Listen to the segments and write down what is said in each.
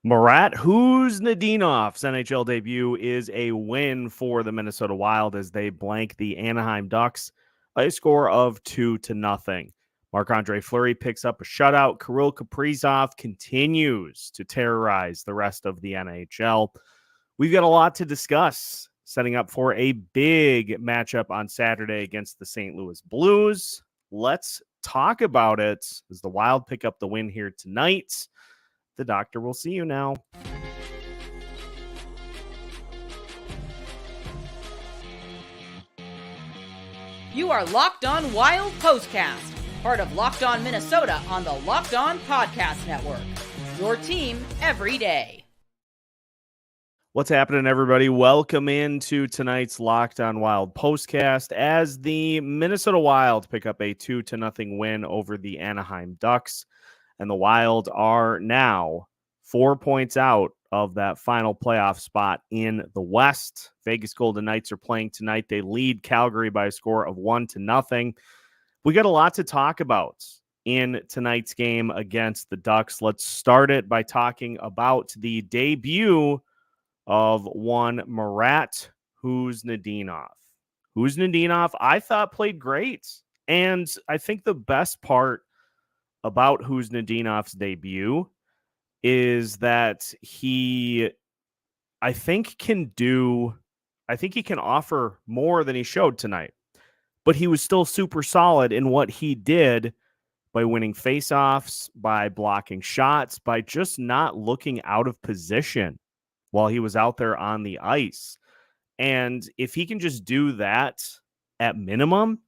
Marat Khusnutdinov's NHL debut is a win for the Minnesota Wild as they blank the Anaheim Ducks by a score of 2-0. Marc-Andre Fleury picks up a shutout. Kirill Kaprizov continues to terrorize the rest of the NHL. We've got a lot to discuss, setting up for a big matchup on Saturday against the St. Louis Blues. Let's talk about it as the Wild pick up the win here tonight. The doctor will see you now. You are Locked On Wild POSTCAST, part of Locked On Minnesota on the Locked On Podcast Network. Your team every day. What's happening, everybody? Welcome into tonight's Locked On Wild POSTCAST as the Minnesota Wild pick up a 2-0 win over the Anaheim Ducks. And the Wild are now 4 points out of that final playoff spot in the West. Vegas Golden Knights are playing tonight. They lead Calgary by a score of 1-0. We got a lot to talk about in tonight's game against the Ducks. Let's start it by talking about the debut of one Marat Khusnutdinov. Khusnutdinov, I thought, played great. And I think the best part about Khusnutdinov's debut is that he can offer more than he showed tonight. But he was still super solid in what he did by winning faceoffs, by blocking shots, by just not looking out of position while he was out there on the ice. And if he can just do that at minimum,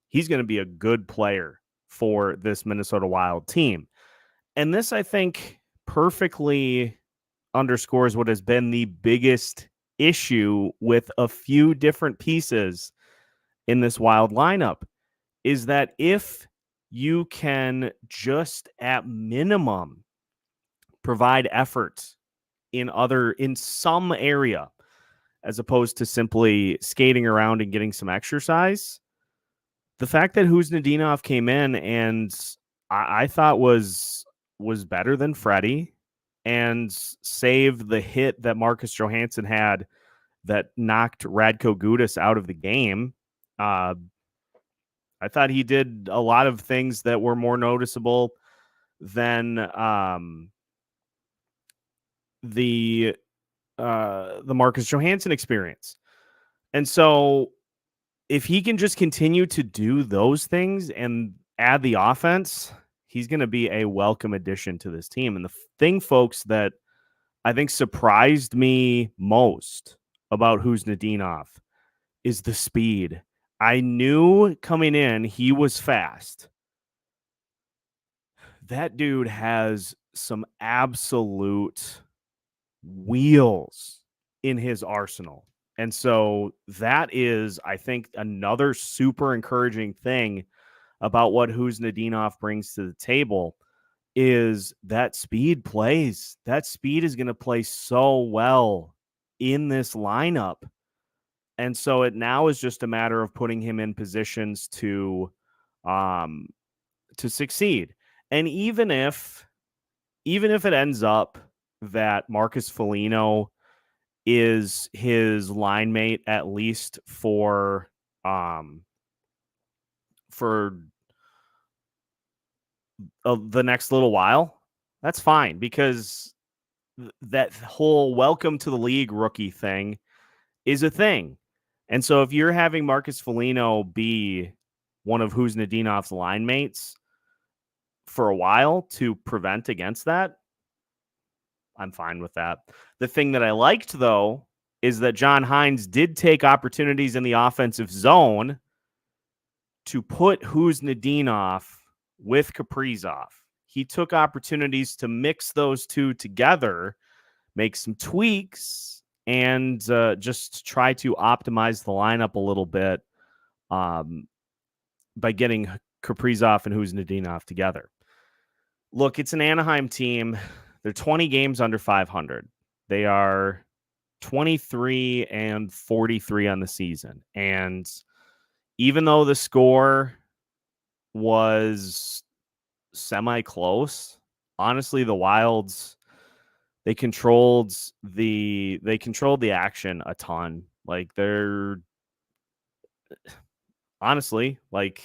he's going to be a good player for this Minnesota Wild team. And this, I think, perfectly underscores what has been the biggest issue with a few different pieces in this Wild lineup, is that if you can just at minimum provide effort in some area, as opposed to simply skating around and getting some exercise, the fact that Khusnutdinov came in and I thought was better than Freddie and saved the hit that Marcus Johansson had that knocked Radko Gudas out of the game. I thought he did a lot of things that were more noticeable than the Marcus Johansson experience. And so if he can just continue to do those things and add the offense, he's going to be a welcome addition to this team. And the thing, folks, that I think surprised me most about Khusnutdinov is the speed. I knew coming in he was fast. That dude has some absolute wheels in his arsenal. And so that is, I think, another super encouraging thing about what Khusnutdinov brings to the table is that speed plays. That speed is going to play so well in this lineup. And so it now is just a matter of putting him in positions to succeed. And even if it ends up that Marcus Foligno is his line mate at least for the next little while, that's fine, because that whole welcome to the league rookie thing is a thing. And so if you're having Marcus Foligno be one of Khusnutdinov's line mates for a while to prevent against that, I'm fine with that. The thing that I liked, though, is that John Hines did take opportunities in the offensive zone to put Khusnutdinov with Kaprizov. He took opportunities to mix those two together, make some tweaks, and just try to optimize the lineup a little bit by getting Kaprizov and Khusnutdinov together. Look, it's an Anaheim team. They're 20 games under 500. They are 23-43 on the season. And even though the score was semi-close, honestly, the Wild's They controlled the action a ton. Like, they're honestly, like,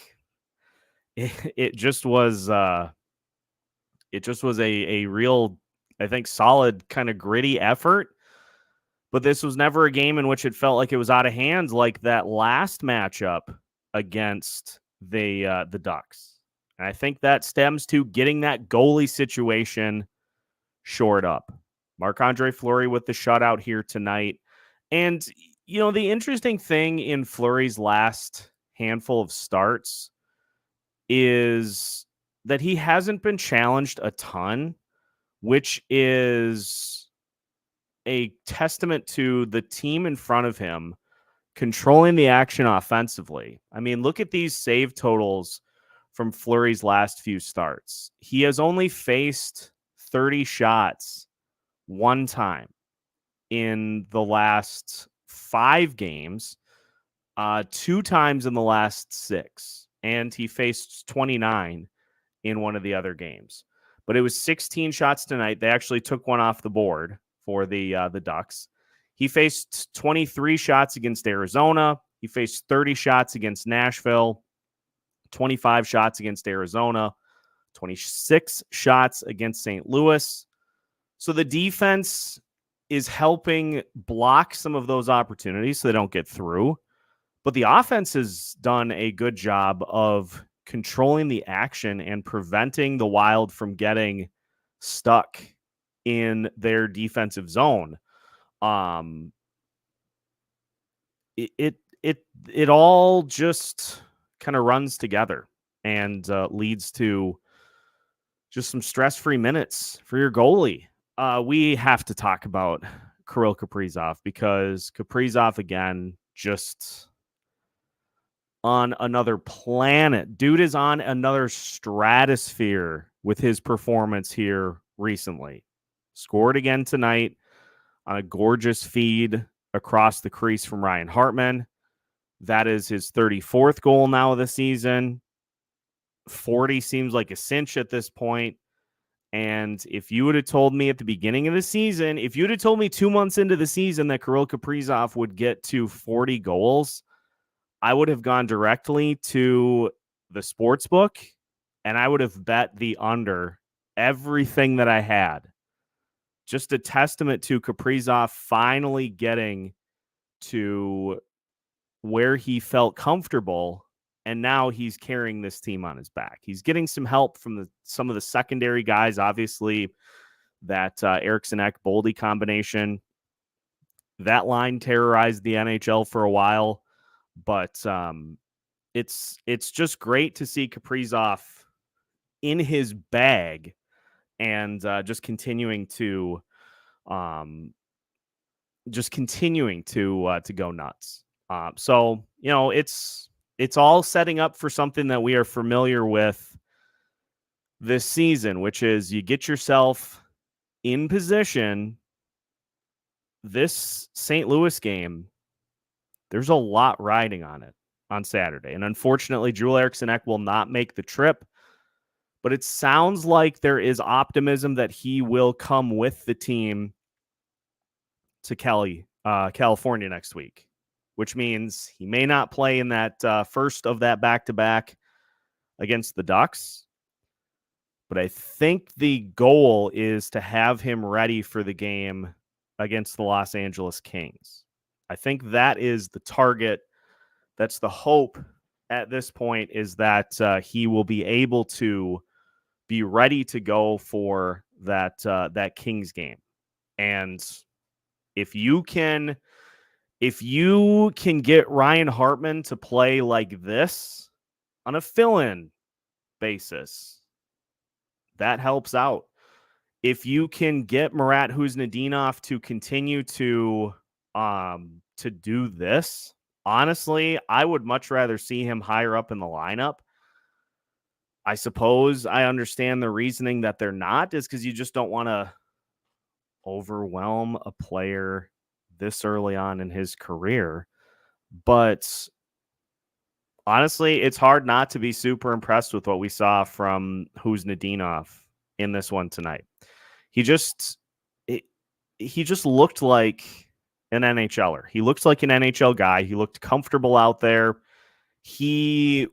it just was a real, I think, solid kind of gritty effort. But this was never a game in which it felt like it was out of hand, like that last matchup against the Ducks. And I think that stems to getting that goalie situation shored up. Marc-Andre Fleury with the shutout here tonight. And, the interesting thing in Fleury's last handful of starts is that he hasn't been challenged a ton, which is a testament to the team in front of him controlling the action offensively. I mean, look at these save totals from Fleury's last few starts. He has only faced 30 shots one time in the last 5 games, 2 times in the last 6, and he faced 29 in one of the other games. But it was 16 shots tonight. They actually took one off the board for the Ducks. He faced 23 shots against Arizona. He faced 30 shots against Nashville, 25 shots against Arizona, 26 shots against St. Louis. So the defense is helping block some of those opportunities so they don't get through. But the offense has done a good job of controlling the action and preventing the Wild from getting stuck in their defensive zone. It all just kind of runs together and leads to just some stress-free minutes for your goalie. We have to talk about Kirill Kaprizov because Kaprizov, again, just on another planet. Dude is on another stratosphere with his performance here recently. Scored again tonight on a gorgeous feed across the crease from Ryan Hartman. That is his 34th goal now of the season. 40 seems like a cinch at this point. And if you would have told me at the beginning of the season, if you would have told me 2 months into the season that Kirill Kaprizov would get to 40 goals, I would have gone directly to the sports book and I would have bet the under everything that I had. Just a testament to Kaprizov finally getting to where he felt comfortable, and now he's carrying this team on his back. He's getting some help from some of the secondary guys, obviously, that Eriksson-Ek-Boldy combination. That line terrorized the NHL for a while, but it's just great to see Kaprizov in his bag and just continuing to go nuts. So it's all setting up for something that we are familiar with this season, which is you get yourself in position. This St. Louis game, there's a lot riding on it on Saturday. And unfortunately, Joel Eriksson-Ek will not make the trip. But it sounds like there is optimism that he will come with the team to California next week, which means he may not play in that first of that back-to-back against the Ducks. But I think the goal is to have him ready for the game against the Los Angeles Kings. I think that is the target. That's the hope at this point, is that he will be able to be ready to go for that Kings game. And if you can get Ryan Hartman to play like this on a fill-in basis, that helps out. If you can get Marat Khusnutdinov to continue to do this, honestly, I would much rather see him higher up in the lineup. I suppose I understand the reasoning that they're not, is because you just don't want to overwhelm a player this early on in his career. But honestly, it's hard not to be super impressed with what we saw from Khusnutdinov in this one tonight. he just looked like an NHLer. He looked like an NHL guy. He looked comfortable out there. He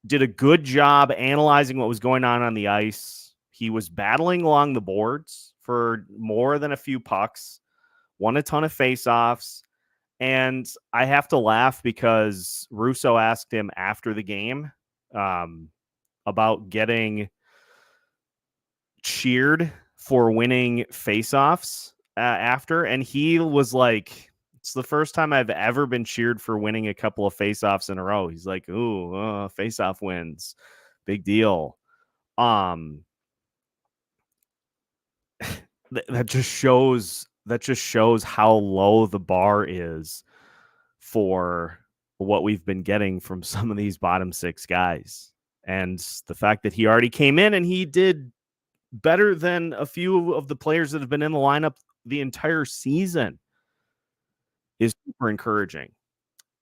did a good job analyzing what was going on the ice. He was battling along the boards for more than a few pucks, won a ton of faceoffs. And I have to laugh because Russo asked him after the game about getting cheered for winning faceoffs after. And he was like, it's the first time I've ever been cheered for winning a couple of faceoffs in a row. He's like, ooh, faceoff wins. Big deal. That just shows how low the bar is for what we've been getting from some of these bottom six guys. And the fact that he already came in and he did better than a few of the players that have been in the lineup the entire season is super encouraging.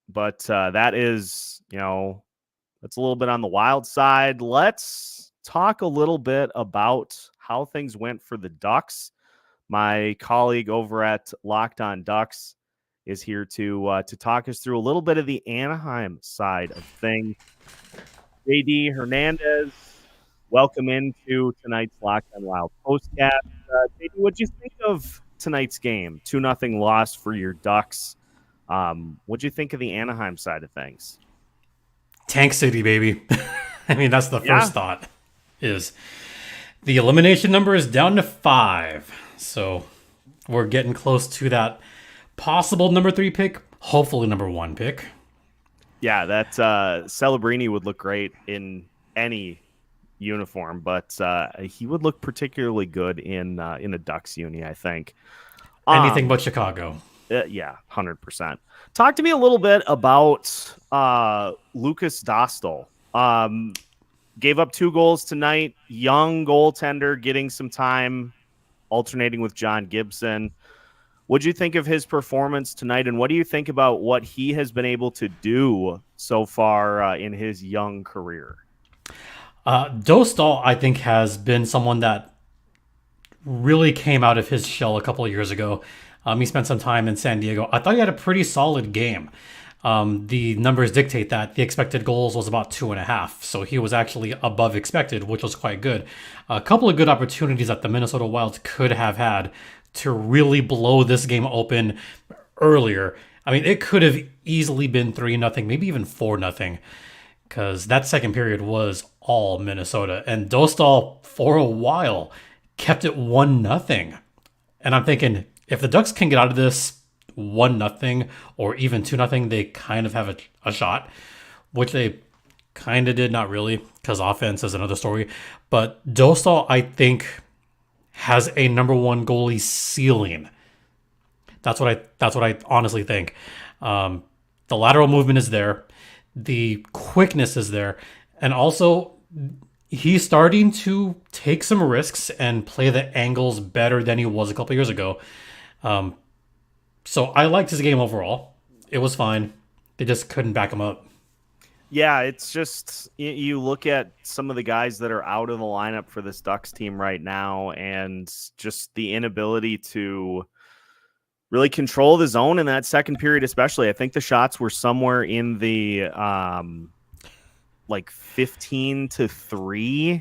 But that is, that's a little bit on the wild side. Let's talk a little bit about how things went for the Ducks. My colleague over at Locked On Ducks is here to talk us through a little bit of the Anaheim side of things. JD Hernandez, welcome into tonight's Locked On Wild postcast. JD, what'd you think of tonight's game? 2-0 loss for your Ducks. What'd you think of the Anaheim side of things? Tank City, baby. I mean, that's the first thought. Is the elimination number is down to 5. So we're getting close to that possible number 3 pick, hopefully number 1 pick. Yeah, that Celebrini would look great in any uniform, but he would look particularly good in a Ducks uni, I think. Anything but Chicago. Yeah, 100%. Talk to me a little bit about Lukas Dostal. Gave up 2 goals tonight. Young goaltender getting some time, alternating with John Gibson. What'd you think of his performance tonight, and what do you think about what he has been able to do so far in his young career? Dostal, I think, has been someone that really came out of his shell a couple of years ago. He spent some time in San Diego. I thought he had a pretty solid game. The numbers dictate that the expected goals was about 2.5. So he was actually above expected, which was quite good. A couple of good opportunities that the Minnesota Wild could have had to really blow this game open earlier. I mean, it could have easily been 3-0, maybe even 4-0, because that second period was all Minnesota. And Dostal, for a while, kept it 1-0. And I'm thinking, if the Ducks can get out of this 1-0 or even 2-0, they kind of have a shot, which they kind of did, not really, because offense is another story. But Dostal, I think, has a number 1 goalie ceiling. That's what I honestly think. The lateral movement is there, the quickness is there, and also he's starting to take some risks and play the angles better than he was a couple years ago. So I liked his game overall. It was fine. They just couldn't back him up. Yeah, it's just, you look at some of the guys that are out of the lineup for this Ducks team right now, and just the inability to really control the zone in that second period, especially. I think the shots were somewhere in the 15-3,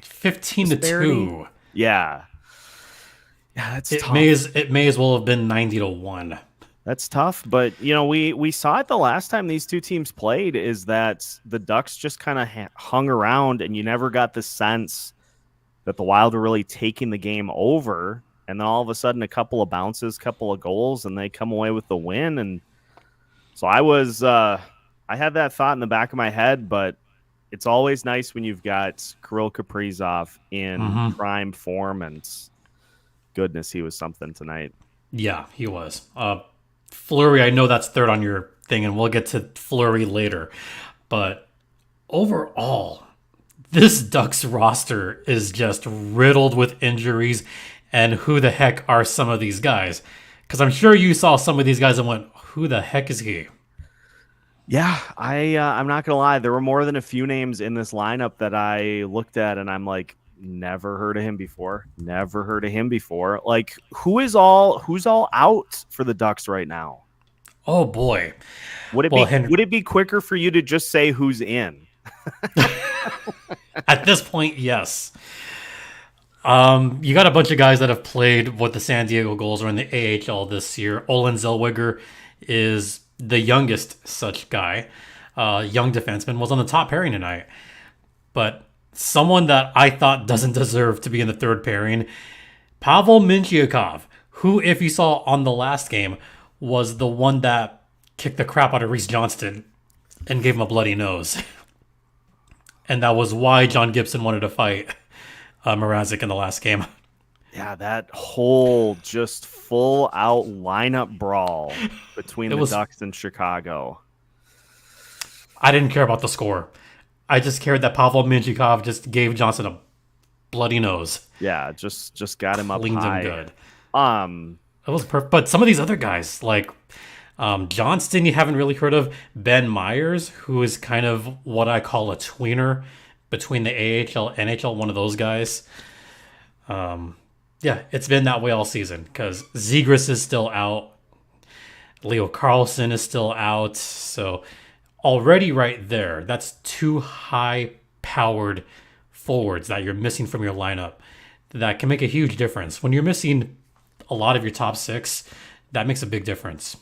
15-2. Yeah, that's tough. It may as well have been 90-1. That's tough, but we saw it the last time these two teams played, is that the Ducks just kind of hung around, and you never got the sense that the Wild were really taking the game over. And then all of a sudden, a couple of bounces, couple of goals, and they come away with the win. And so I had that thought in the back of my head, but it's always nice when you've got Kirill Kaprizov in prime form, and goodness, he was something tonight. Yeah, he was. Fleury, I know that's third on your thing, and we'll get to Fleury later. But overall, this Ducks roster is just riddled with injuries. And who the heck are some of these guys? Because I'm sure you saw some of these guys and went, who the heck is he? Yeah, I'm not going to lie. There were more than a few names in this lineup that I looked at, and I'm like, Never heard of him before. Never heard of him before. Like, who's all out for the Ducks right now? Oh boy. Would it be quicker for you to just say who's in? At this point, yes. You got a bunch of guys that have played with the San Diego Gulls or in the AHL this year. Olin Zellweger is the youngest such guy. Young defenseman, was on the top pairing tonight. But someone that I thought doesn't deserve to be in the third pairing, Pavel Mintyukov, who, if you saw on the last game, was the one that kicked the crap out of Reese Johnston and gave him a bloody nose. And that was why John Gibson wanted to fight Mrazek in the last game. Yeah, that whole just full out lineup brawl between the Ducks and Chicago. I didn't care about the score. I just cared that Pavel Mintyukov just gave Johnson a bloody nose. Yeah, just got him up Cleaned high. him good. It was perfect. But some of these other guys, like Johnston, you haven't really heard of. Ben Myers, who is kind of what I call a tweener between the AHL, NHL, one of those guys. Yeah, it's been that way all season because Zegras is still out. Leo Carlson is still out. So already right there, that's two high-powered forwards that you're missing from your lineup that can make a huge difference. When you're missing a lot of your top six, that makes a big difference.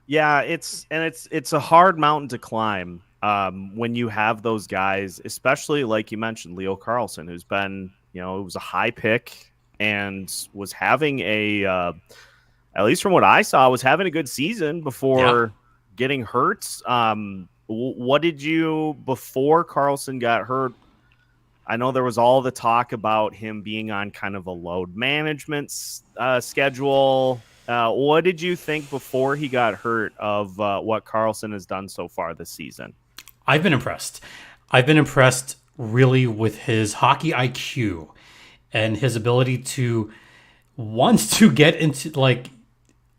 Yeah, it's a hard mountain to climb when you have those guys, especially like you mentioned, Leo Carlson, who's been, it was a high pick and was having at least from what I saw, was having a good season before getting hurt. What did you, before Carlson got hurt? I know there was all the talk about him being on kind of a load management schedule. What did you think before he got hurt of what Carlson has done so far this season? I've been impressed. I've been impressed really with his hockey IQ and his ability to want to get into, like,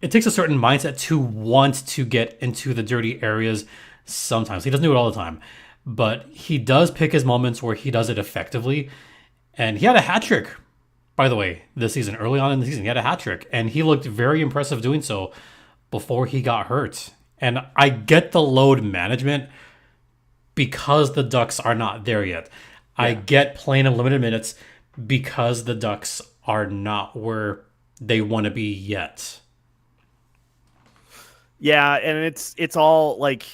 it takes a certain mindset to want to get into the dirty areas sometimes. He doesn't do it all the time, but he does pick his moments where he does it effectively. And he had a hat trick, by the way, this season. Early on in the season, he had a hat trick, and he looked very impressive doing so before he got hurt. And I get the load management because the Ducks are not there yet. Yeah. I get playing in limited minutes because the Ducks are not where they want to be yet. Yeah, and it's all like,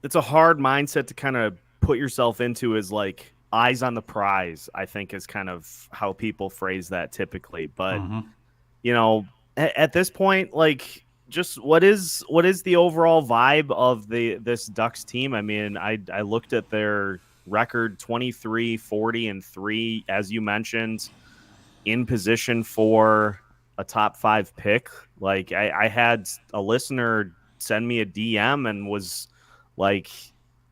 it's a hard mindset to kind of put yourself into, is like eyes on the prize, I think, is kind of how people phrase that typically. But at this point, like, just what is the overall vibe of this Ducks team? I mean, I looked at their record, 23, 40, and 3, as you mentioned, in position for a top 5 pick. Like, I had a listener send me a DM and was like,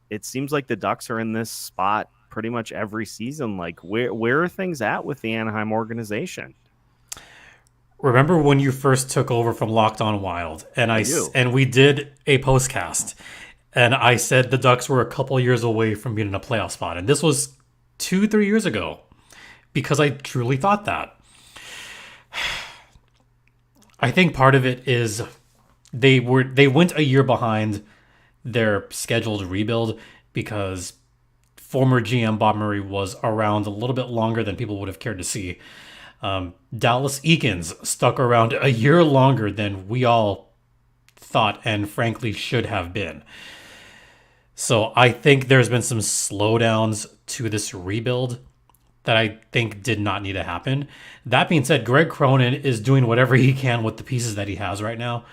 it seems like the Ducks are in this spot pretty much every season. Like, where are things at with the Anaheim organization? Remember when you first took over from Locked On Wild, and we did a postcast, and I said the Ducks were a couple years away from being in a playoff spot, and this was 2-3 years ago, because I truly thought that. I think part of it is they went a year behind their scheduled rebuild because former GM Bob Murray was around a little bit longer than people would have cared to see. Dallas Eakins stuck around a year longer than we all thought and frankly should have been. So I think there's been some slowdowns to this rebuild that I think did not need to happen. That being said, Greg Cronin is doing whatever he can with the pieces that he has right now.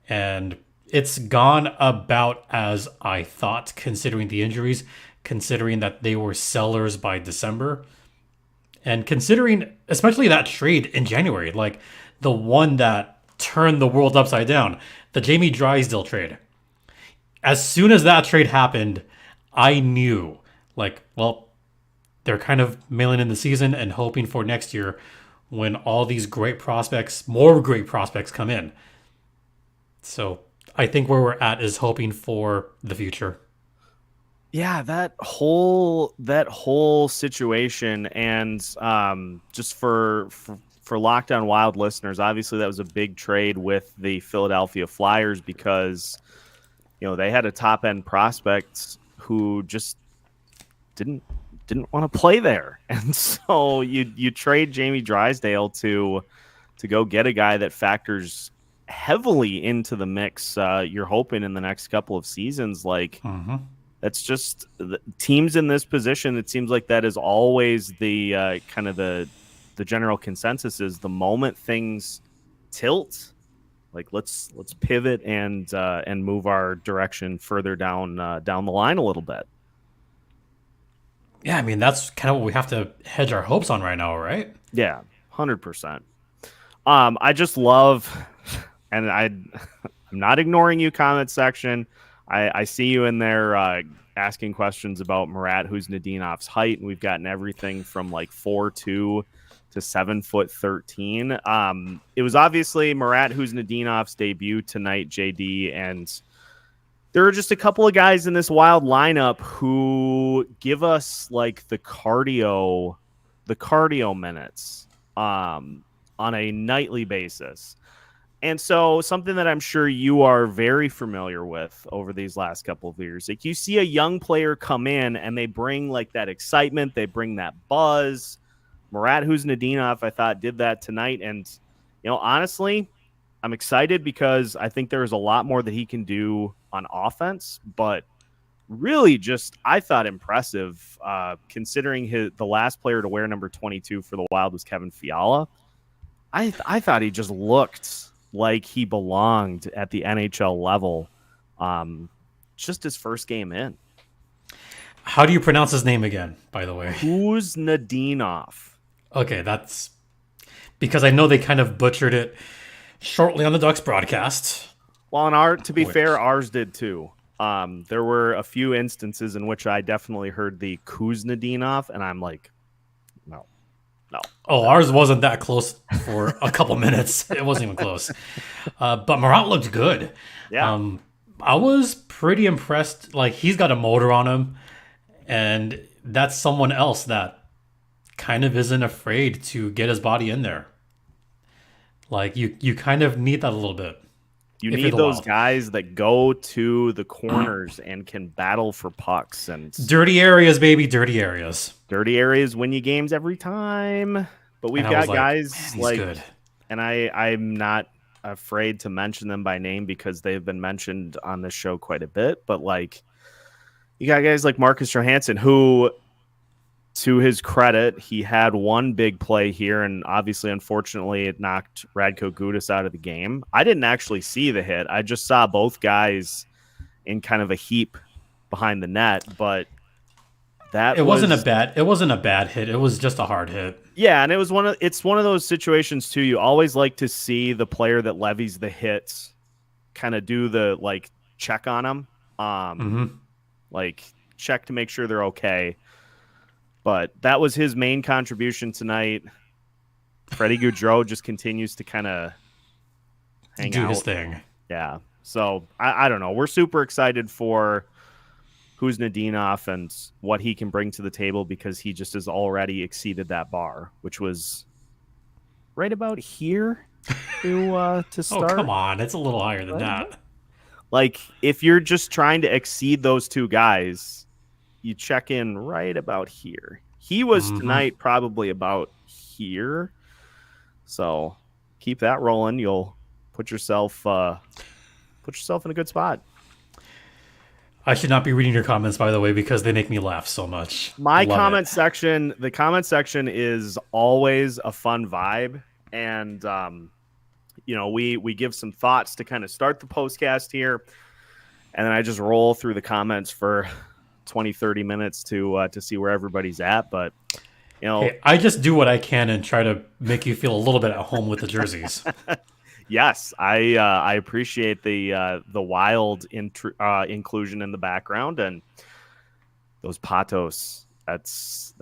And it's gone about as I thought, considering the injuries, considering that they were sellers by December. And considering, especially that trade in January, like the one that turned the world upside down, the Jamie Drysdale trade. As soon as that trade happened, I knew, like, well, they're kind of mailing in the season and hoping for next year when all these great prospects, more great prospects come in. So I think where we're at is hoping for the future. Yeah, that whole situation, and just for Locked On Wild listeners, obviously that was a big trade with the Philadelphia Flyers because they had a top end prospect who just didn't want to play there, and so you trade Jamie Drysdale to go get a guy that factors heavily into the mix. You're hoping in the next couple of seasons, like. That's just the teams in this position. It seems like that is always the kind of the general consensus is the moment things tilt, like let's pivot and move our direction further down the line a little bit. Yeah, I mean, that's kind of what we have to hedge our hopes on right now, right? Yeah, 100%. I just love, and I'm not ignoring you, comment section. I see you in there asking questions about Marat Khusnutdinov's height, and we've gotten everything from like 4'2" to 7'13". It was obviously Marat Khusnutdinov's debut tonight, JD, and there are just a couple of guys in this Wild lineup who give us like the cardio minutes on a nightly basis. And so something that I'm sure you are very familiar with over these last couple of years, like you see a young player come in and they bring like that excitement, they bring that buzz. Marat Khusnutdinov, I thought, did that tonight. And, honestly, I'm excited because I think there's a lot more that he can do on offense, but really just, I thought, impressive considering the last player to wear number 22 for the Wild was Kevin Fiala. I thought he just looked like he belonged at the NHL level. Just his first game in. How do you pronounce his name again, by the way? Khusnutdinov. Okay, that's because I know they kind of butchered it shortly on the Ducks broadcast. Well, and to be fair, ours did too. There were a few instances in which I definitely heard the Khusnutdinov, and I'm like, no. Oh, ours wasn't that close for a couple minutes. It wasn't even close. But Marat looked good. Yeah. I was pretty impressed. Like, he's got a motor on him, and that's someone else that kind of isn't afraid to get his body in there. Like, you kind of need that a little bit. You need those guys that go to the corners and can battle for pucks. And dirty areas, baby, dirty areas. Dirty areas win you games every time. But we've got guys like, good. And I'm not afraid to mention them by name because they've been mentioned on this show quite a bit. But like, you got guys like Marcus Johansson, who, to his credit, he had one big play here, and obviously, unfortunately, it knocked Radko Gudas out of the game. I didn't actually see the hit. I just saw both guys in kind of a heap behind the net, but it wasn't a bad hit. It was just a hard hit. Yeah, and it's one of those situations too. You always like to see the player that levies the hits kind of do the like check on them, like check to make sure they're okay. But that was his main contribution tonight. Freddie Gaudreau just continues to kind of do his thing. Yeah. So I don't know. We're super excited for Khusnutdinov and what he can bring to the table because he just has already exceeded that bar, which was right about here to start. Oh, come on. It's a little higher than that. Like, if you're just trying to exceed those two guys, you check in right about here. He was tonight probably about here. So keep that rolling. You'll put yourself in a good spot. I should not be reading your comments, by the way, because they make me laugh so much. The comment section is always a fun vibe. And, we give some thoughts to kind of start the postcast here. And then I just roll through the comments for 20, 30 minutes to see where everybody's at. But, hey, I just do what I can and try to make you feel a little bit at home with the jerseys. Yes, I appreciate the Wild inclusion in the background and those Patos. That's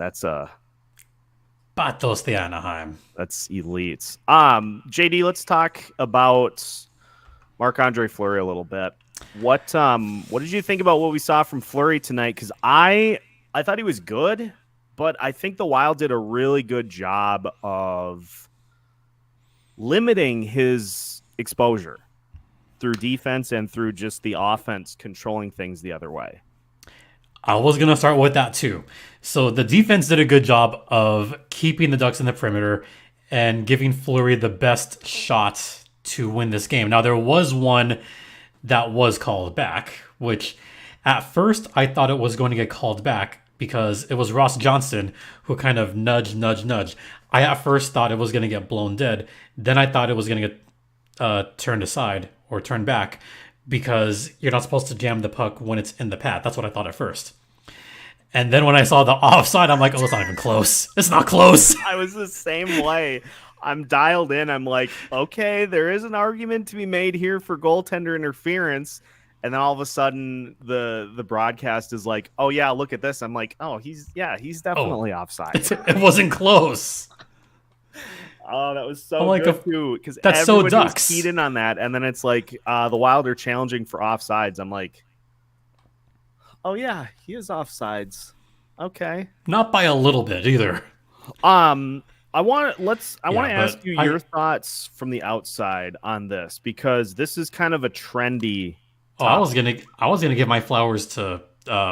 Patos de Anaheim. That's elite. JD, let's talk about Marc-Andre Fleury a little bit. What did you think about what we saw from Fleury tonight? Because I thought he was good, but I think the Wild did a really good job of limiting his exposure through defense and through just the offense controlling things the other way. I was going to start with that too. So the defense did a good job of keeping the Ducks in the perimeter and giving Fleury the best shot to win this game. Now, there was one that was called back, which at first I thought it was going to get called back because it was Ross Johnston who kind of nudge. I at first thought it was going to get blown dead. Then I thought it was going to get turned aside or turned back because you're not supposed to jam the puck when it's in the pad. That's what I thought at first. And then when I saw the offside, I'm like, oh, it's not even close. It's not close. I was the same way. I'm dialed in. I'm like, okay, there is an argument to be made here for goaltender interference. And then all of a sudden the broadcast is like, oh yeah, look at this. I'm like, oh, he's definitely offside. It wasn't close. Oh, that was so good too. Because that's so Ducks. Was keyed in on that. And then it's like the Wild are challenging for offsides. I'm like, oh yeah, he is offsides. Okay. Not by a little bit either. I want to ask you your thoughts from the outside on this because this is kind of a trendy topic. I was gonna give my flowers to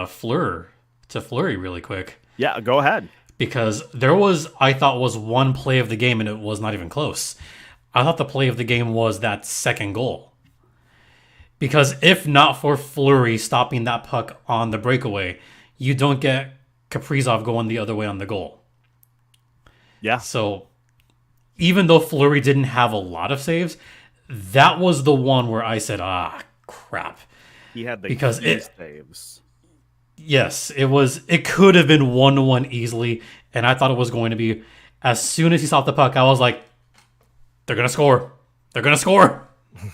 Fleury really quick. Yeah, go ahead. Because I thought was one play of the game and it was not even close. I thought the play of the game was that second goal. Because if not for Fleury stopping that puck on the breakaway, you don't get Kaprizov going the other way on the goal. Yeah. So even though Fleury didn't have a lot of saves, that was the one where I said, crap. He had the saves. Yes, it was. It could have been 1-1 easily, and I thought it was going to be. As soon as he stopped the puck, I was like, they're going to score. They're going to score.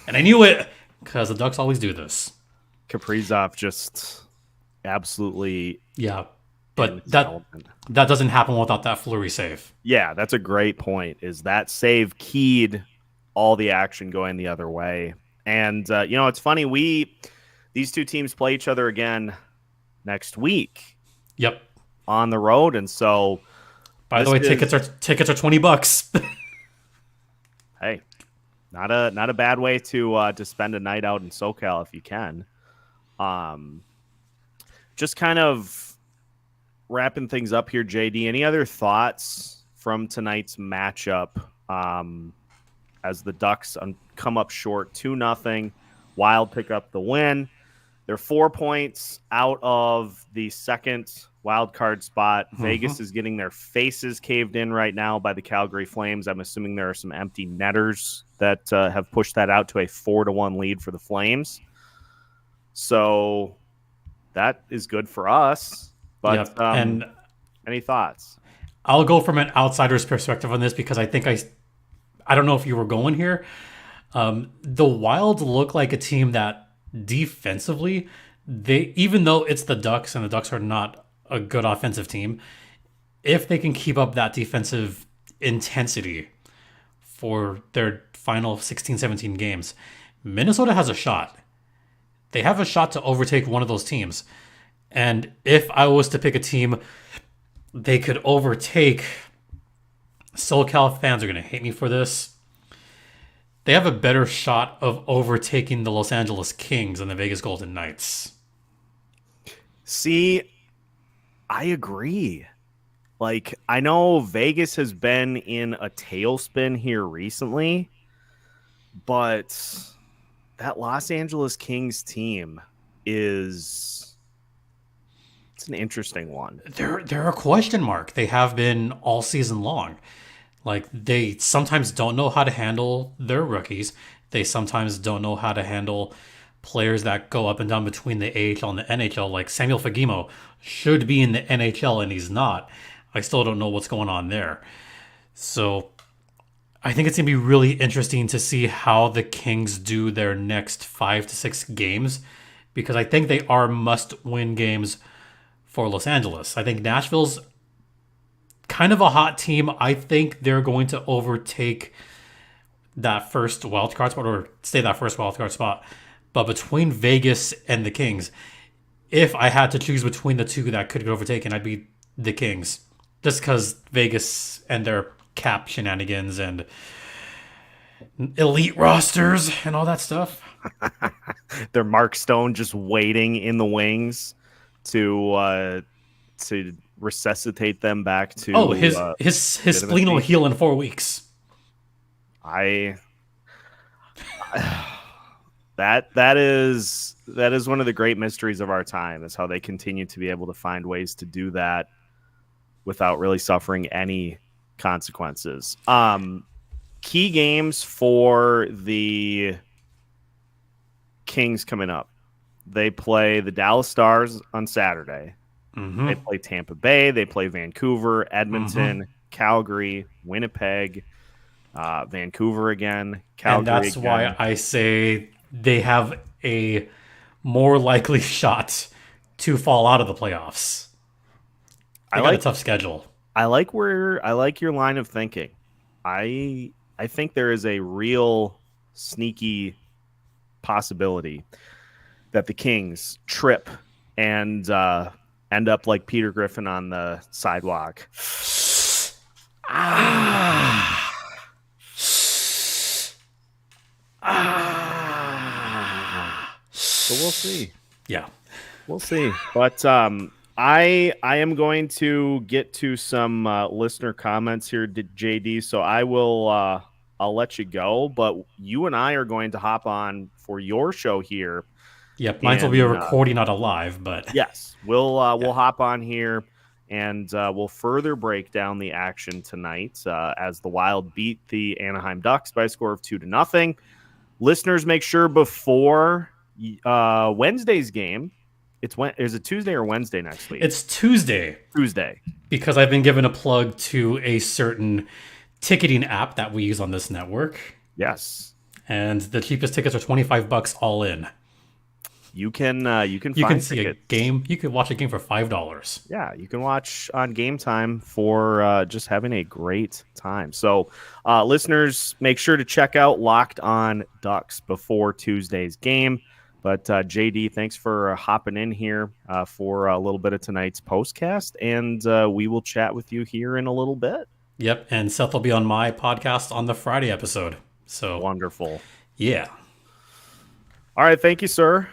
And I knew it because the Ducks always do this. Kaprizov just absolutely... Yeah. But that doesn't happen without that Fleury save. Yeah, that's a great point. Is that save keyed all the action going the other way? And it's funny. These two teams play each other again next week. Yep, on the road, and so. By the way, tickets are $20. Hey, not a bad way to spend a night out in SoCal if you can. Just kind of. Wrapping things up here, JD. Any other thoughts from tonight's matchup as the Ducks come up short 2-0? Wild pick up the win. They're 4 points out of the second wild card spot. Mm-hmm. Vegas is getting their faces caved in right now by the Calgary Flames. I'm assuming there are some empty netters that have pushed that out to a 4-1 lead for the Flames. So that is good for us. But and any thoughts? I'll go from an outsider's perspective on this because I think I don't know if you were going here. The Wild look like a team that defensively, even though it's the Ducks and the Ducks are not a good offensive team, if they can keep up that defensive intensity for their final 16, 17 games, Minnesota has a shot. They have a shot to overtake one of those teams. And if I was to pick a team they could overtake, SoCal fans are going to hate me for this. They have a better shot of overtaking the Los Angeles Kings than the Vegas Golden Knights. See, I agree. Like, I know Vegas has been in a tailspin here recently, but that Los Angeles Kings team is... It's an interesting one. They're a question mark. They have been all season long. Like, they sometimes don't know how to handle their rookies. They sometimes don't know how to handle players that go up and down between the AHL and the NHL. Like Samuel Fagemo should be in the NHL and he's not. I still don't know what's going on there. So I think it's going to be really interesting to see how the Kings do their next 5 to 6 games, because I think they are must-win games for Los Angeles. I think Nashville's kind of a hot team. I think they're going to overtake that first wildcard spot or stay that first wildcard spot. But between Vegas and the Kings, if I had to choose between the two that could get overtaken, I'd be the Kings. Just because Vegas and their cap shenanigans and elite rosters and all that stuff. They're Mark Stone just waiting in the wings to resuscitate them back to his spleen will heal in 4 weeks. That is one of the great mysteries of our time, is how they continue to be able to find ways to do that without really suffering any consequences. Key games for the Kings coming up. They play the Dallas Stars on Saturday. Mm-hmm. They play Tampa Bay. They play Vancouver, Edmonton, Calgary, Winnipeg, Vancouver again, Calgary. And that's again. why I say they have a more likely shot to fall out of the playoffs. They got a tough schedule. I like your line of thinking. I think there is a real sneaky possibility that the Kings trip and end up like Peter Griffin on the sidewalk. So we'll see. Yeah, we'll see. But I am going to get to some listener comments here, JD. So I will I'll let you go. But you and I are going to hop on for your show here. Yep, mine will be a recording, not a live. But yes, we'll hop on here and we'll further break down the action tonight as the Wild beat the Anaheim Ducks by a score of 2-0. Listeners, make sure before Wednesday's game. Is it Tuesday or Wednesday next week? It's Tuesday. Because I've been given a plug to a certain ticketing app that we use on this network. Yes. And the cheapest tickets are $25 all in. You can see a game. You can watch a game for $5. Yeah, you can watch on Game Time for just having a great time. So, listeners, make sure to check out Locked On Ducks before Tuesday's game. But JD, thanks for hopping in here for a little bit of tonight's postcast, and we will chat with you here in a little bit. Yep, and Seth will be on my podcast on the Friday episode. So wonderful. Yeah. All right, thank you, sir.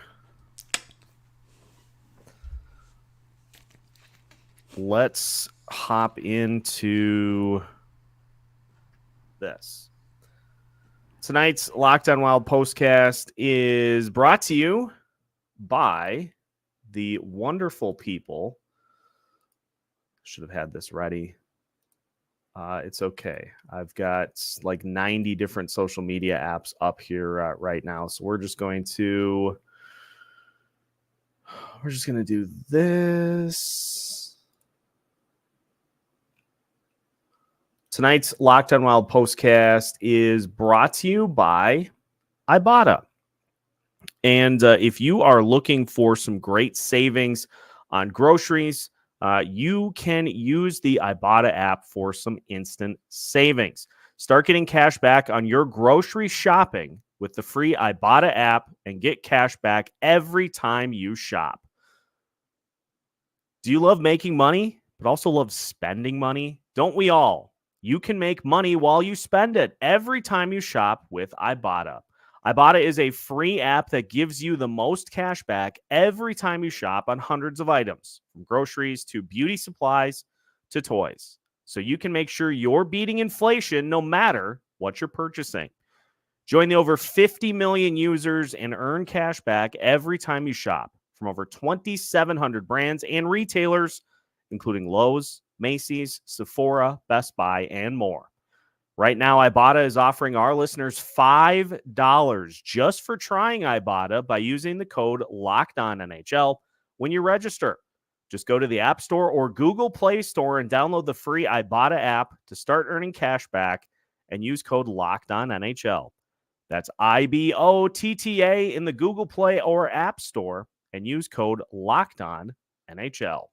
Let's hop into this. Tonight's Locked On Wild postcast is brought to you by the wonderful people. Should have had this ready. It's okay. I've got like 90 different social media apps up here right now. So we're just going to do this. Tonight's Locked On Wild postcast is brought to you by Ibotta. And if you are looking for some great savings on groceries, you can use the Ibotta app for some instant savings. Start getting cash back on your grocery shopping with the free Ibotta app and get cash back every time you shop. Do you love making money, but also love spending money? Don't we all? You can make money while you spend it every time you shop with Ibotta. Ibotta is a free app that gives you the most cash back every time you shop on hundreds of items, from groceries to beauty supplies to toys. So you can make sure you're beating inflation no matter what you're purchasing. Join the over 50 million users and earn cash back every time you shop from over 2,700 brands and retailers, including Lowe's, Macy's, Sephora, Best Buy, and more. Right now, Ibotta is offering our listeners $5 just for trying Ibotta by using the code LOCKEDONNHL when you register. Just go to the App Store or Google Play Store and download the free Ibotta app to start earning cash back and use code LOCKEDONNHL. That's IBOTTA in the Google Play or App Store and use code LOCKEDONNHL.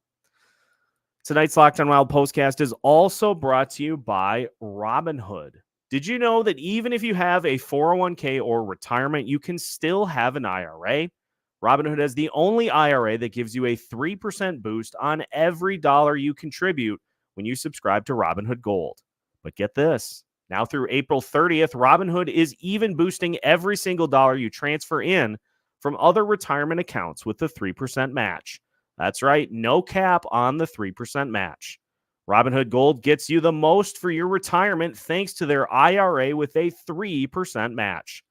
Tonight's Locked On Wild postcast is also brought to you by Robinhood. Did you know that even if you have a 401k or retirement, you can still have an IRA? Robinhood has the only IRA that gives you a 3% boost on every dollar you contribute when you subscribe to Robinhood Gold. But get this, now through April 30th, Robinhood is even boosting every single dollar you transfer in from other retirement accounts with the 3% match. That's right, no cap on the 3% match. Robinhood Gold gets you the most for your retirement thanks to their IRA with a 3% match.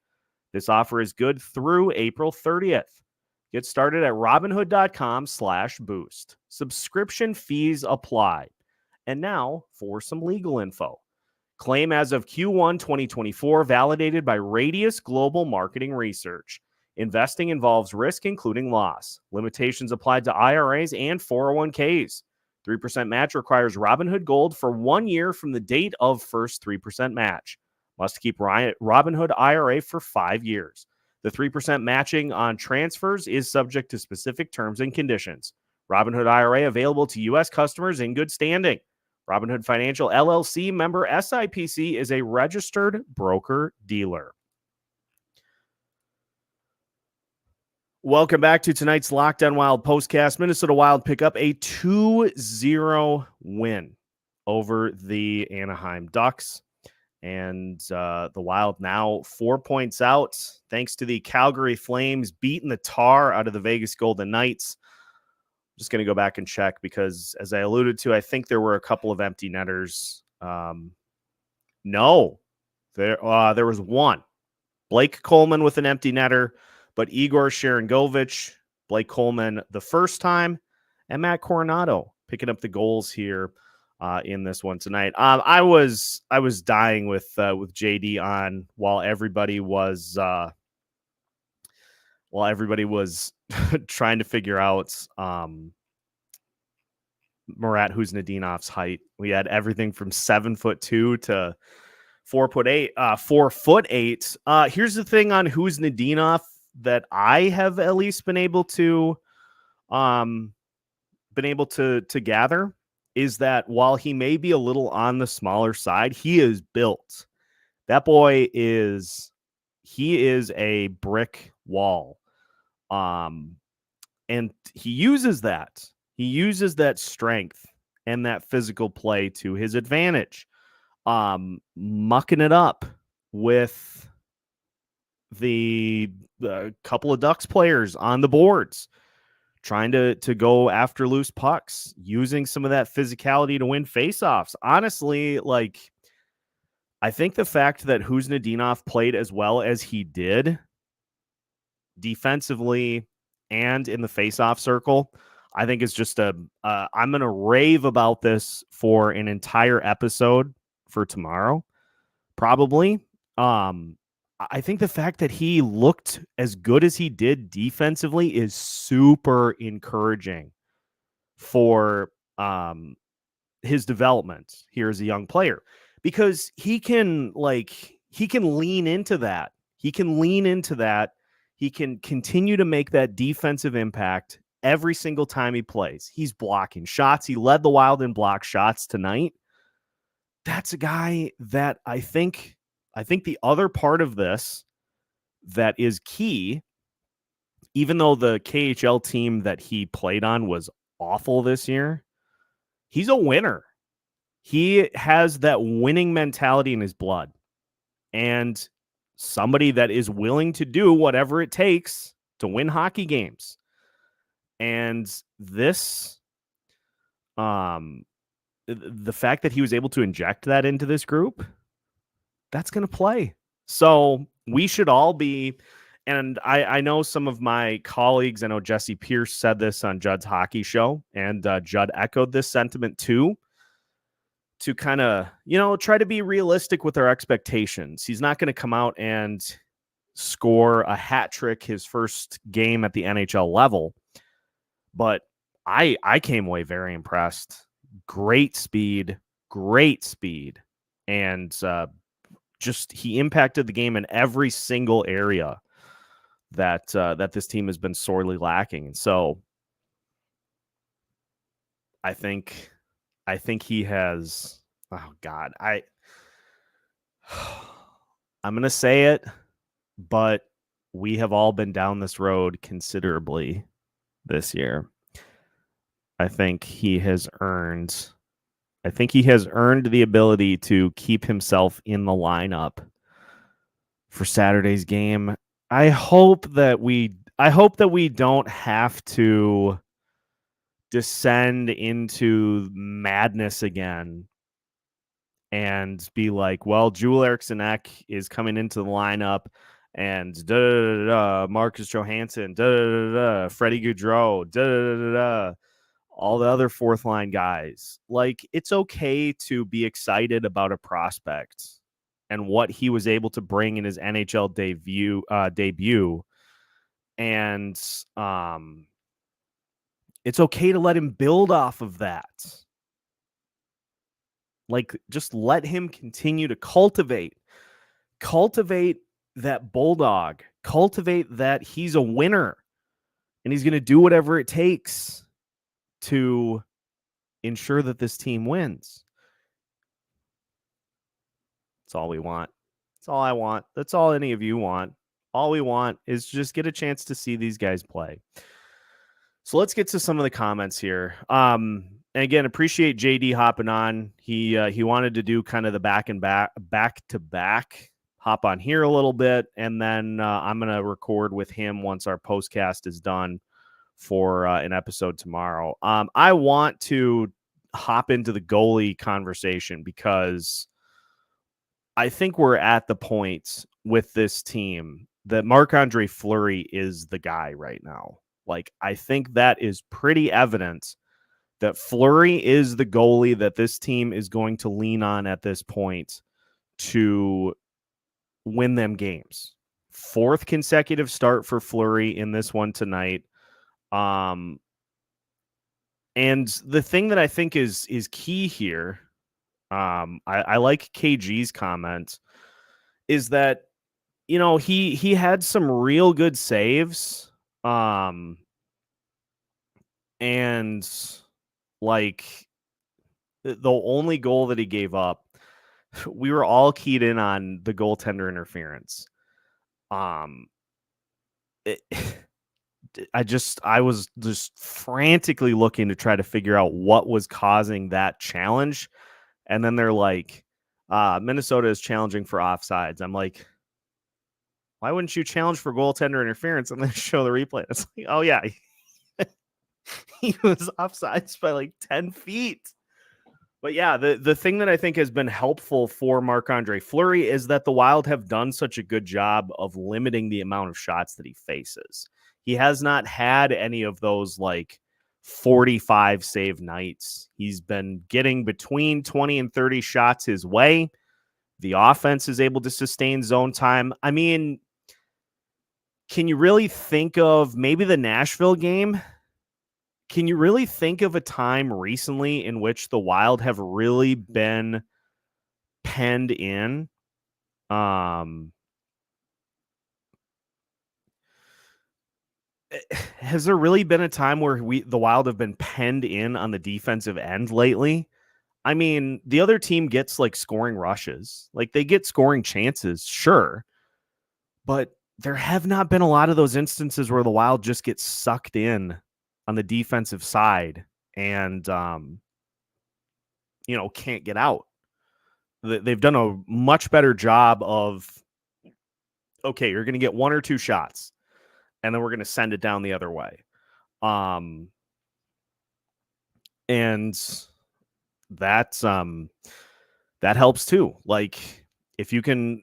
This offer is good through April 30th. Get started at robinhood.com/boost. Subscription fees apply. And now for some legal info. Claim as of Q1 2024, validated by Radius Global Marketing Research. Investing involves risk, including loss. Limitations applied to IRAs and 401ks. 3% match requires Robinhood Gold for 1 year from the date of first 3% match. Must keep Robinhood IRA for 5 years. The 3% matching on transfers is subject to specific terms and conditions. Robinhood IRA available to U.S. customers in good standing. Robinhood Financial LLC member SIPC is a registered broker-dealer. Welcome back to tonight's Locked On Wild postcast. Minnesota Wild pick up a 2-0 win over the Anaheim Ducks. And the Wild now 4 points out, thanks to the Calgary Flames beating the tar out of the Vegas Golden Knights. I'm just going to go back and check because, as I alluded to, I think there were a couple of empty netters. No, there was one. Blake Coleman with an empty netter, but Igor Sharangovich, Blake Coleman the first time, and Matt Coronado picking up the goals here in this one tonight. I was dying with JD on while everybody was trying to figure out Marat Khusnutdinov's height. We had everything from 7'2" to 4'8". 4'8". Here's the thing on Khusnutdinov that I have at least been able to gather is that while he may be a little on the smaller side, he is built. That boy is a brick wall. And he uses that. He uses that strength and that physical play to his advantage. Mucking it up with the couple of Ducks players on the boards, trying to go after loose pucks, using some of that physicality to win faceoffs. Honestly, I think the fact that Khusnutdinov played as well as he did defensively and in the faceoff circle, I think is just I'm going to rave about this for an entire episode for tomorrow, probably. I think the fact that he looked as good as he did defensively is super encouraging for his development here as a young player, because he can lean into that. He can continue to make that defensive impact every single time he plays. He's blocking shots. He led the Wild in block shots tonight. That's a guy that I think the other part of this that is key, even though the KHL team that he played on was awful this year, he's a winner. He has that winning mentality in his blood, and somebody that is willing to do whatever it takes to win hockey games. And this, the fact that he was able to inject that into this group, that's going to play. So we should all be, and I know some of my colleagues, I know Jesse Pierce said this on Judd's hockey show, and Judd echoed this sentiment too, to kind of, try to be realistic with our expectations. He's not going to come out and score a hat trick his first game at the NHL level, but I came away very impressed. Great speed, and just he impacted the game in every single area that this team has been sorely lacking. And so I think he has, oh God, I'm going to say it, but we have all been down this road considerably this year. I think he has earned the ability to keep himself in the lineup for Saturday's game. I hope that we don't have to descend into madness again and be like, well, Joel Eriksson Ek is coming into the lineup and Marcus Johansson, Freddie Gaudreau, all the other fourth line guys. Like, it's okay to be excited about a prospect and what he was able to bring in his NHL debut. And it's okay to let him build off of that. Like, just let him continue to cultivate that bulldog, cultivate that he's a winner and he's going to do whatever it takes to ensure that this team wins. That's all we want. That's all I want. That's all any of you want. All we want is just get a chance to see these guys play. So let's get to some of the comments here. And again, appreciate JD hopping on. He wanted to do kind of the back to back, hop on here a little bit, and then I'm going to record with him once our postcast is done for an episode tomorrow. I want to hop into the goalie conversation because I think we're at the point with this team that Marc-Andre Fleury is the guy right now. Like, I think that is pretty evident that Fleury is the goalie that this team is going to lean on at this point to win them games. Fourth consecutive start for Fleury in this one tonight. And the thing that I think is key here, I like KG's comment, is that, you know, he had some real good saves. And like the only goal that he gave up, we were all keyed in on the goaltender interference. I was just frantically looking to try to figure out what was causing that challenge. And then they're like, Minnesota is challenging for offsides. I'm like, why wouldn't you challenge for goaltender interference and then show the replay? It's like, oh yeah, he was offsides by like 10 feet. But yeah, the thing that I think has been helpful for Marc-Andre Fleury is that the Wild have done such a good job of limiting the amount of shots that he faces. He has not had any of those like 45 save nights. He's been getting between 20 and 30 shots his way. The offense is able to sustain zone time. I mean, can you really think of maybe the Nashville game? Can you really think of a time recently in which the Wild have really been penned in? Has there really been a time where the Wild have been penned in on the defensive end lately? I mean, the other team gets like scoring rushes. Like, they get scoring chances, sure. But there have not been a lot of those instances where the Wild just get sucked in on the defensive side and, can't get out. They've done a much better job of, okay, you're going to get one or two shots, and then we're going to send it down the other way. And that helps too. Like, if you can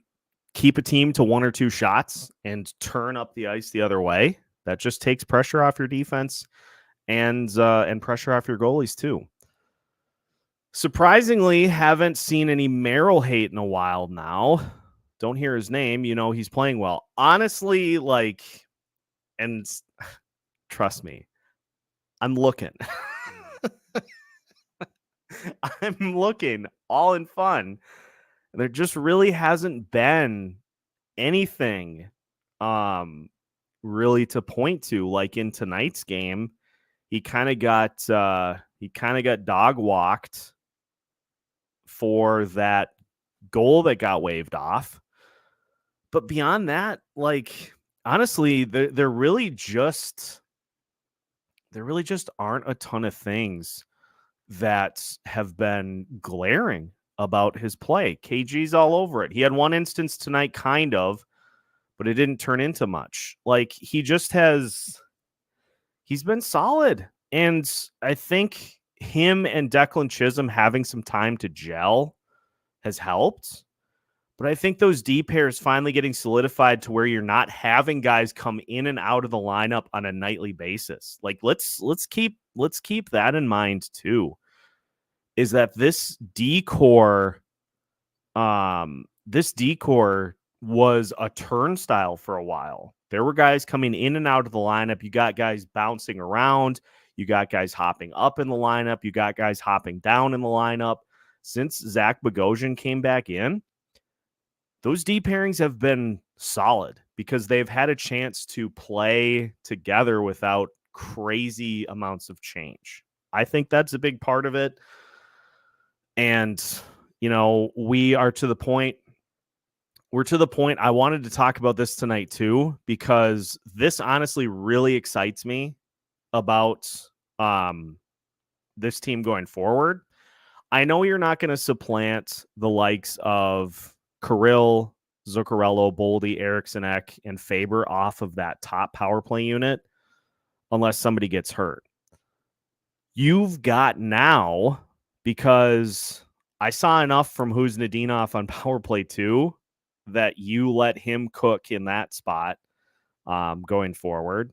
keep a team to one or two shots and turn up the ice the other way, that just takes pressure off your defense and pressure off your goalies too. Surprisingly, haven't seen any Merrill hate in a while now. Don't hear his name. You know, he's playing well. Honestly, like, and trust me, I'm looking. I'm looking all in fun. There just really hasn't been anything really to point to. Like in tonight's game, he kind of got dog walked for that goal that got waved off. But beyond that, like, honestly, there really just aren't a ton of things that have been glaring about his play. KG's all over it. He had one instance tonight, kind of, but it didn't turn into much. Like, he's been solid. And I think him and Declan Chisholm having some time to gel has helped. But I think those D pairs finally getting solidified to where you're not having guys come in and out of the lineup on a nightly basis. Like, let's keep that in mind too. Is that this decor was a turnstile for a while. There were guys coming in and out of the lineup. You got guys bouncing around. You got guys hopping up in the lineup. You got guys hopping down in the lineup. Since Zach Bogosian came back in, those D pairings have been solid because they've had a chance to play together without crazy amounts of change. I think that's a big part of it. And, we're to the point I wanted to talk about this tonight too, because this honestly really excites me about this team going forward. I know you're not going to supplant the likes of Kirill, Zuccarello, Boldy, Eriksson Ek, and Faber off of that top power play unit unless somebody gets hurt. You've got now, because I saw enough from Khusnutdinov on power play 2 that you let him cook in that spot going forward.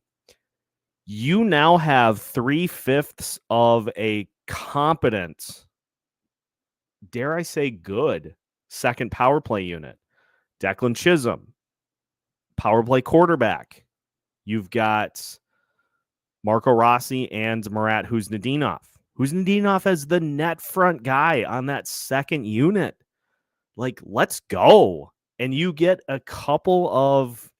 You now have 3/5 of a competent, dare I say good, second power play unit. Declan Chisholm, power play quarterback. You've got Marco Rossi and Marat Khusnutdinov. Khusnutdinov as the net front guy on that second unit. Like, let's go. And you get a couple of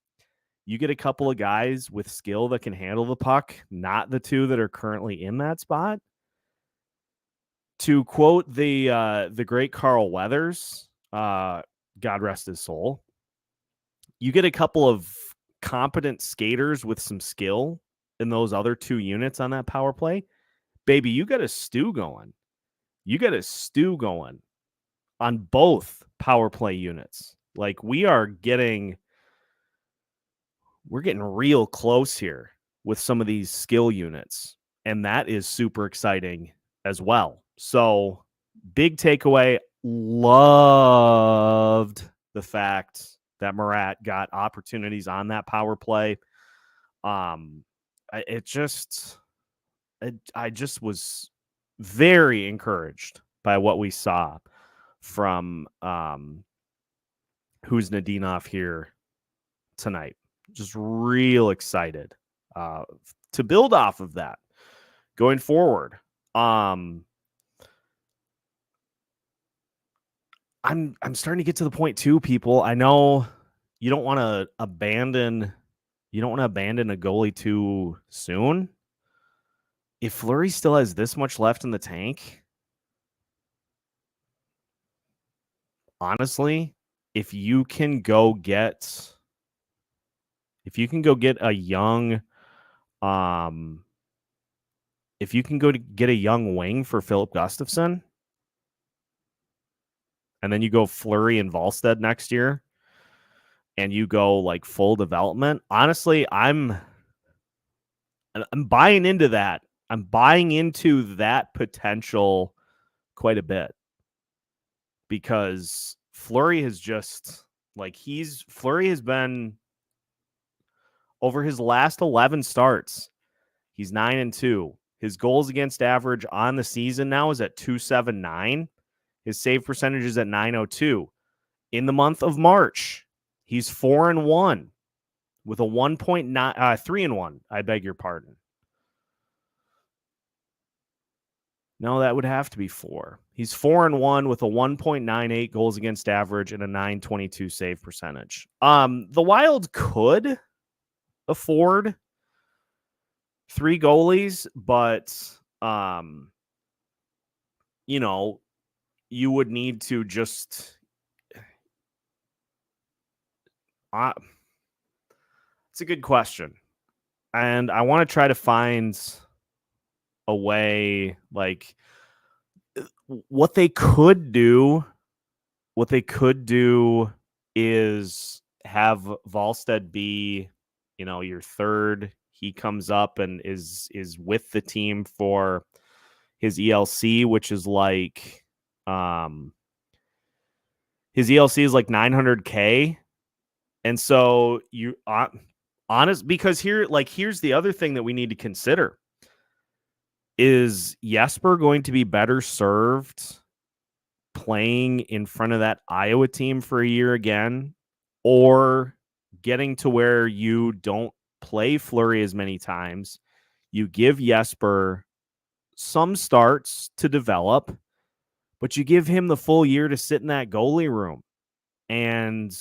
guys with skill that can handle the puck, not the two that are currently in that spot. To quote the great Carl Weathers, God rest his soul, you get a couple of competent skaters with some skill in those other two units on that power play. Baby, you got a stew going. You got a stew going on both power play units. Like, we're getting real close here with some of these skill units, and that is super exciting as well. So, big takeaway, loved the fact that Marat got opportunities on that power play. I just was very encouraged by what we saw from Khusnutdinov here tonight. Just real excited to build off of that going forward. I'm starting to get to the point too, people. I know you don't want to abandon a goalie too soon. If Fleury still has this much left in the tank, honestly, if you can go get a young wing for Philip Gustafsson, and then you go Fleury and Volstead next year, and you go like full development, honestly, I'm buying into that. I'm buying into that potential quite a bit, because Fleury has just Fleury has been, over his last 11 starts, he's 9-2. His goals against average on the season now is at .279. His save percentage is at .902. In the month of March, he's 4-1 with a 1.9 3-1. I beg your pardon. No, that would have to be 4. He's 4-1 with a 1.98 goals against average and a .922 save percentage. The Wild could afford 3 goalies, but you would need to just it's a good question. And I want to try to find a way, like, what they could do is have Volstead be, your third. He comes up and is with the team for his ELC, which is like, his ELC is like $900K. And so because here's the other thing that we need to consider. Is Jesper going to be better served playing in front of that Iowa team for a year again, or getting to where you don't play Fleury as many times? You give Jesper some starts to develop, but you give him the full year to sit in that goalie room and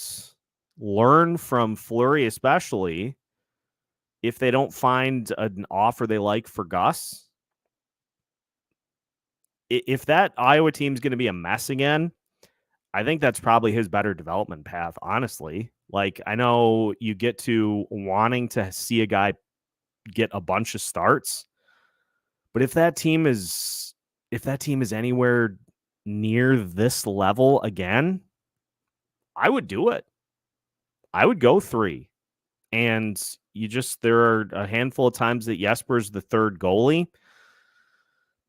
learn from Fleury, especially if they don't find an offer they like for Gus. If that Iowa team's going to be a mess again, I think that's probably his better development path, honestly. Like, I know you get to wanting to see a guy get a bunch of starts, but if that team is anywhere near this level again, I would do it. I would go 3. And there are a handful of times that Jesper's the third goalie.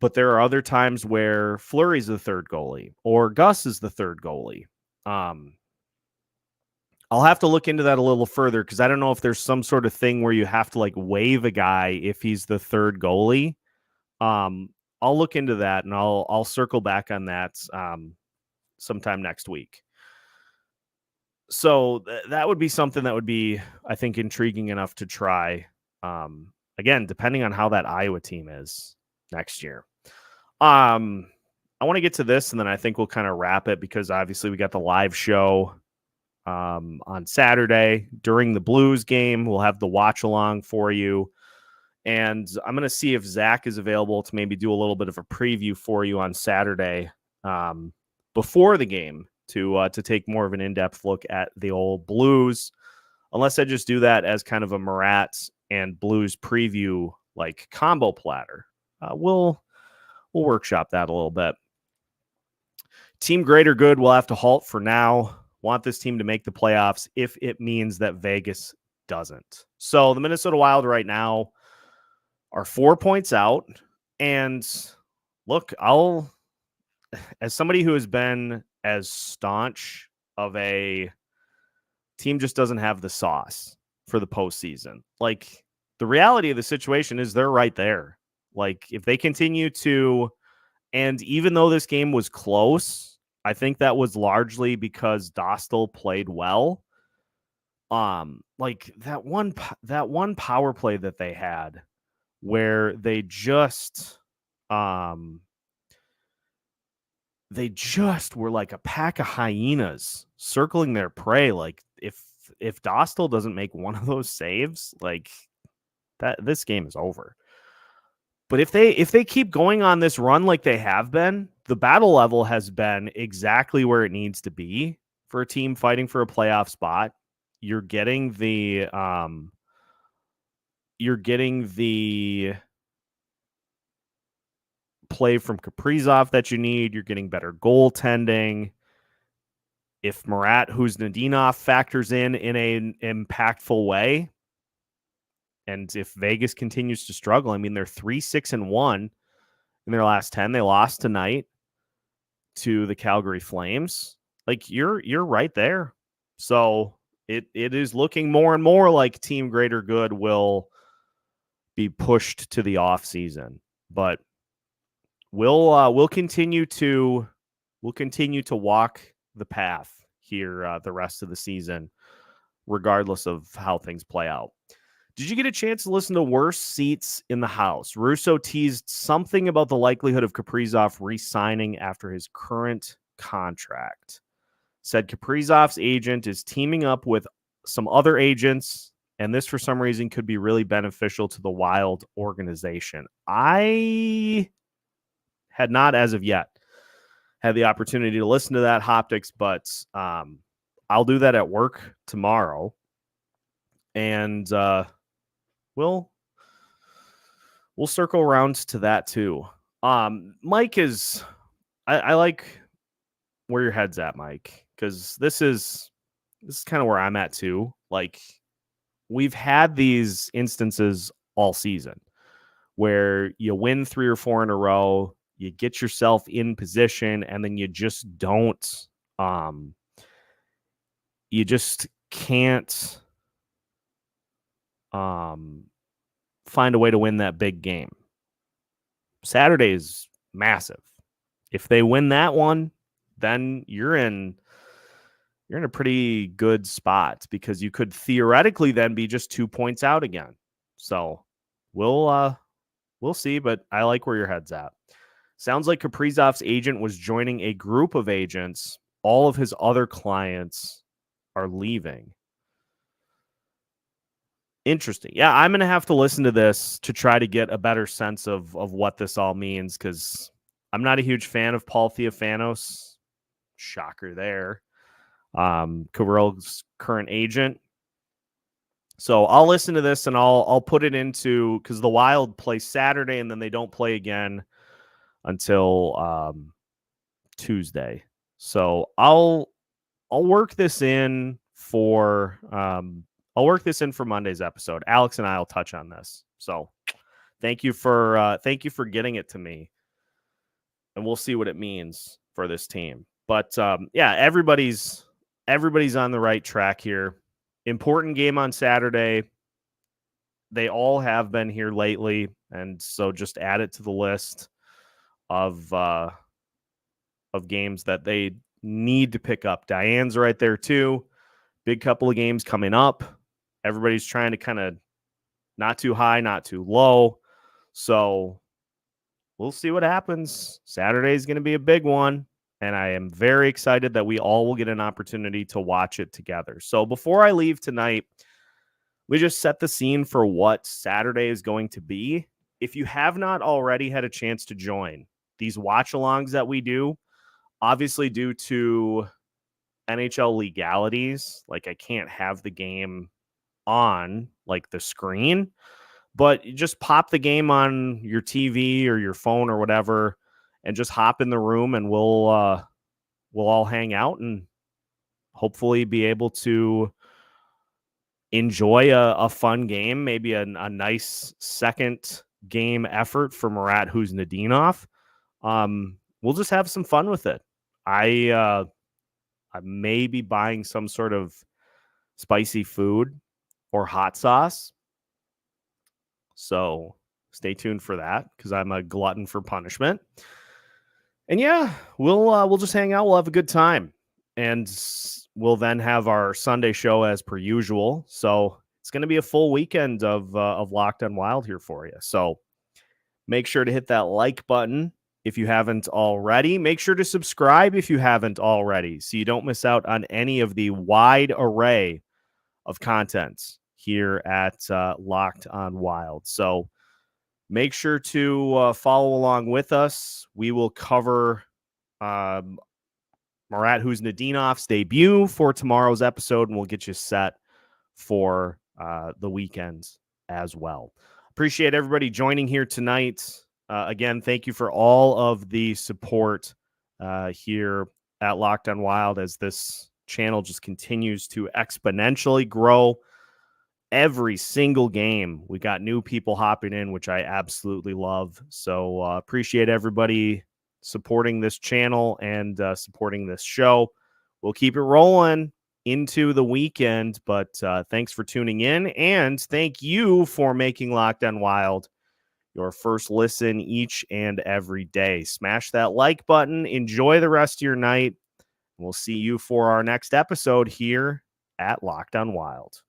But there are other times where Fleury's the third goalie or Gus is the third goalie. I'll have to look into that a little further because I don't know if there's some sort of thing where you have to like waive a guy if he's the third goalie. I'll look into that and I'll circle back on that sometime next week. So that would be something that would be, I think, intriguing enough to try. Again, depending on how that Iowa team is next year. I want to get to this and then I think we'll kind of wrap it because obviously we got the live show on Saturday during the Blues game. We'll have the watch along for you. And I'm going to see if Zach is available to maybe do a little bit of a preview for you on Saturday before the game to take more of an in-depth look at the old Blues, unless I just do that as kind of a Marat and Blues preview, like combo platter. We'll workshop that a little bit. Team greater good will have to halt for now. Want this team to make the playoffs if it means that Vegas doesn't. So the Minnesota Wild right now are 4 points out. And look, as somebody who has been as staunch of a team just doesn't have the sauce for the postseason. Like, the reality of the situation is they're right there. Like, if they continue to, and even though this game was close, I think that was largely because Dostal played well. Like that one power play that they had where they just were like a pack of hyenas circling their prey. Like if Dostal doesn't make one of those saves, like that, this game is over. But if they keep going on this run like they have been, the battle level has been exactly where it needs to be for a team fighting for a playoff spot. You're getting the play from Kaprizov that you need. You're getting better goaltending. If Marat Khusnutdinov factors in an impactful way, and if Vegas continues to struggle, I mean, they're 3-6-1 in their last 10. They lost tonight to the Calgary Flames. Like, you're right there. So it is looking more and more like Team Greater Good will be pushed to the off season. But we'll continue to walk the path here the rest of the season, regardless of how things play out. Did you get a chance to listen to Worst Seats in the House? Russo teased something about the likelihood of Kaprizov re-signing after his current contract. Said Kaprizov's agent is teaming up with some other agents, and this, for some reason, could be really beneficial to the Wild organization. I had not, as of yet, had the opportunity to listen to that, Hoptics, but I'll do that at work tomorrow. And we'll circle around to that too. Mike is I like where your head's at, Mike, because this is kind of where I'm at too. Like, we've had these instances all season where you win 3 or 4 in a row, you get yourself in position, and then you just don't you just can't find a way to win that big game. Saturday is massive. If they win that one, then you're in a pretty good spot, because you could theoretically then be just 2 points out again. So we'll see, but I like where your head's at. Sounds like Kaprizov's agent was joining a group of agents. All of his other clients are leaving. Interesting. Yeah, I'm going to have to listen to this to try to get a better sense of what this all means, because I'm not a huge fan of Paul Theophanos. Shocker there. Kirill's current agent. So I'll listen to this and I'll put it into, because the Wild play Saturday and then they don't play again until Tuesday. So I'll work this in for Monday's episode. Alex and I'll touch on this. So thank you for getting it to me, and we'll see what it means for this team. But yeah, everybody's on the right track here. Important game on Saturday. They all have been here lately, and so just add it to the list of games that they need to pick up. Diane's right there too. Big couple of games coming up. Everybody's trying to kind of not too high, not too low. So we'll see what happens. Saturday is going to be a big one, and I am very excited that we all will get an opportunity to watch it together. So before I leave tonight, we just set the scene for what Saturday is going to be. If you have not already had a chance to join these watch-alongs that we do, obviously due to NHL legalities, like I can't have the game on like the screen, but you just pop the game on your TV or your phone or whatever and just hop in the room, and we'll all hang out and hopefully be able to enjoy a fun game, maybe a nice second game effort for Marat Khusnutdinov. We'll just have some fun with it. I may be buying some sort of spicy food or hot sauce. So stay tuned for that, because I'm a glutton for punishment. And yeah, we'll just hang out. We'll have a good time. And we'll then have our Sunday show as per usual. So it's going to be a full weekend of Locked On Wild here for you. So make sure to hit that like button if you haven't already. Make sure to subscribe if you haven't already, so you don't miss out on any of the wide array of content here at Locked On Wild. So make sure to follow along with us. We will cover Marat Khusnutdinov's debut for tomorrow's episode, and we'll get you set for the weekend as well. Appreciate everybody joining here tonight. Again, thank you for all of the support here at Locked On Wild, as this channel just continues to exponentially grow. Every single game, we got new people hopping in, which I absolutely love. So appreciate everybody supporting this channel and supporting this show. We'll keep it rolling into the weekend, but thanks for tuning in, and thank you for making Locked On Wild your first listen each and every day. Smash that like button. Enjoy the rest of your night. We'll see you for our next episode here at Locked On Wild.